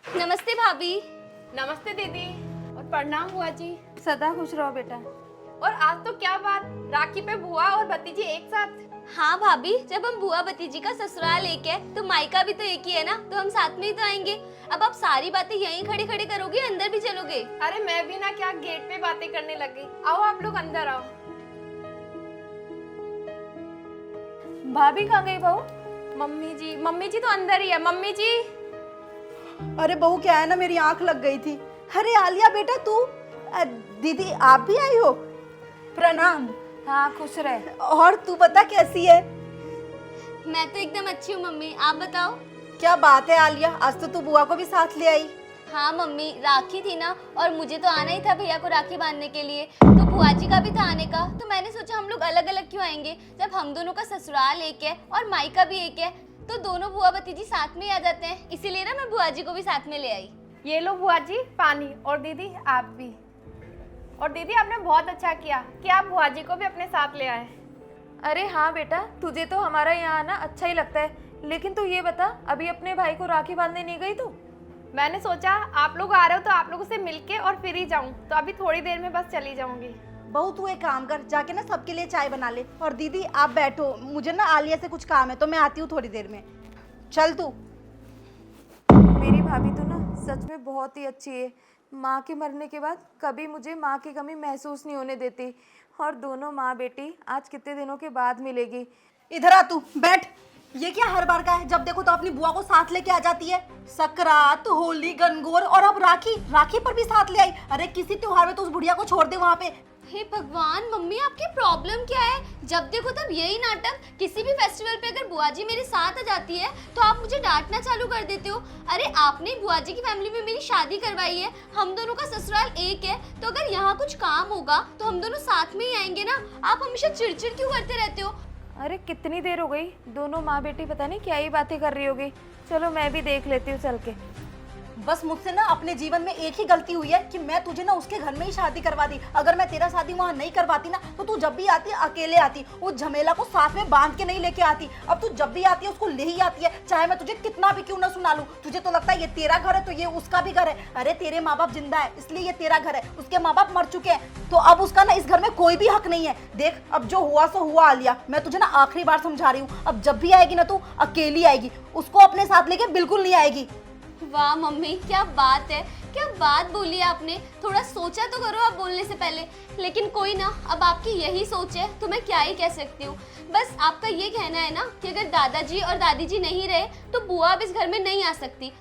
नमस्ते भाभी। नमस्ते दीदी और प्रणाम बुआ जी। सदा खुश रहो बेटा। और आज तो क्या बात, राखी पे बुआ और भतीजी एक साथ। हाँ भाभी, जब हम बुआ भतीजी का ससुराल एक है तो मायका भी तो एक ही है ना, तो हम साथ में ही तो आएंगे। अब आप सारी बातें यहीं खड़े खड़े करोगे, अंदर भी चलोगे? अरे मैं भी ना क्या गेट पे बातें करने लग गई। आओ आप लोग अंदर आओ। भाभी कहाँ गई बहू? मम्मी जी तो अंदर ही है। मम्मी जी अरे बहू क्या है ना, मेरी आंख लग गई थी। अरे आलिया बेटा तू, दीदी आप भी आई हो? प्रणाम। हाँ खुश रहे। और तू बता कैसी है? मैं तो एकदम अच्छी हूँ मम्मी, आप बताओ। क्या बात है आलिया, आज तो तू बुआ को भी साथ ले आई। हाँ मम्मी, राखी थी ना और मुझे तो आना ही था भैया को राखी बांधने के लिए, तो बुआ जी का भी था आने का। तो मैंने सोचा हम लोग अलग अलग क्यों आएंगे, जब हम दोनों का ससुराल एक है और मायका भी एक है तो दोनों बुआ भतीजी साथ में ही आ जाते हैं। इसीलिए ना मैं बुआ जी को भी साथ में ले आई। ये लो बुआ जी पानी, और दीदी आप भी। और दीदी आपने बहुत अच्छा किया कि आप बुआ जी को भी अपने साथ ले आए। अरे हाँ बेटा, तुझे तो हमारा यहाँ आना अच्छा ही लगता है, लेकिन तू ये बता अभी अपने भाई को राखी बांधने नहीं गई तू? मैंने सोचा आप लोग आ रहे हो तो आप लोगों से मिलके और फिर ही जाऊं, तो अभी थोड़ी देर में बस चली जाऊंगी। बहू तू एक काम कर, जाके ना सबके लिए चाय बना ले। और दीदी आप बैठो, मुझे ना आलिया से कुछ काम है तो मैं आती हूँ थोड़ी देर में। चल तू। मेरी भाभी तो ना सच में बहुत ही अच्छी है। माँ के मरने के बाद कभी मुझे माँ की कमी महसूस नहीं होने देती, और दोनों माँ बेटी आज कितने दिनों के बाद मिलेगी। इधर आ तू, बैठ। ये क्या हर बार का है, जब देखो तो अपनी बुआ को साथ लेके आ जाती है। सकरात, होली, गनगौर और अब राखी, राखी पर भी साथ ले आई। अरे किसी त्योहार में तो उस बुढ़िया को छोड़ दे वहाँ पे। हे भगवान, मम्मी आपकी प्रॉब्लम क्या है? जब देखो तब यही नाटक। किसी भी फेस्टिवल पे अगर बुआ जी मेरे साथ आ जाती है तो आप मुझे डांटना चालू कर देते हो। अरे आपने बुआ जी की फैमिली में मेरी शादी करवाई है, हम दोनों का ससुराल एक है, तो अगर यहाँ कुछ काम होगा तो हम दोनों साथ में ही आएंगे ना। आप हमेशा चिड़चिड़ क्यों करते रहते हो? अरे कितनी देर हो गई, दोनों माँ बेटी पता नहीं क्या ही बातें कर रही होगी। चलो मैं भी देख लेती हूँ चल के। बस मुझसे ना अपने जीवन में एक ही गलती हुई है कि मैं तुझे ना उसके घर में ही शादी करवा दी। अगर मैं तेरा शादी वहाँ नहीं करवाती ना तो तू जब भी आती अकेले आती, उस झमेला को साथ में बांध के नहीं लेके आती। अब तू जब भी आती है उसको ले ही आती है, चाहे मैं तुझे कितना भी क्यों ना सुना लूं। तुझे तो लगता है ये तेरा घर है तो ये उसका भी घर है। अरे तेरे माँ बाप जिंदा है इसलिए ये तेरा घर है, उसके माँ बाप मर चुके हैं तो अब उसका ना इस घर में कोई भी हक नहीं है। देख अब जो हुआ सो हुआ आलिया, मैं तुझे ना आखिरी बार समझा रही हूँ, अब जब भी आएगी ना तू अकेली आएगी, उसको अपने साथ लेके बिल्कुल नहीं आएगी। वाह मम्मी, क्या बात है, क्या बात बोली है आपने। थोड़ा सोचा तो करो आप बोलने से पहले। लेकिन कोई ना, अब आपकी यही सोच है तो मैं क्या ही कह सकती हूँ। बस आपका ये कहना है ना कि अगर दादाजी और दादी जी नहीं रहे तो बुआ अब इस घर में नहीं आ सकती,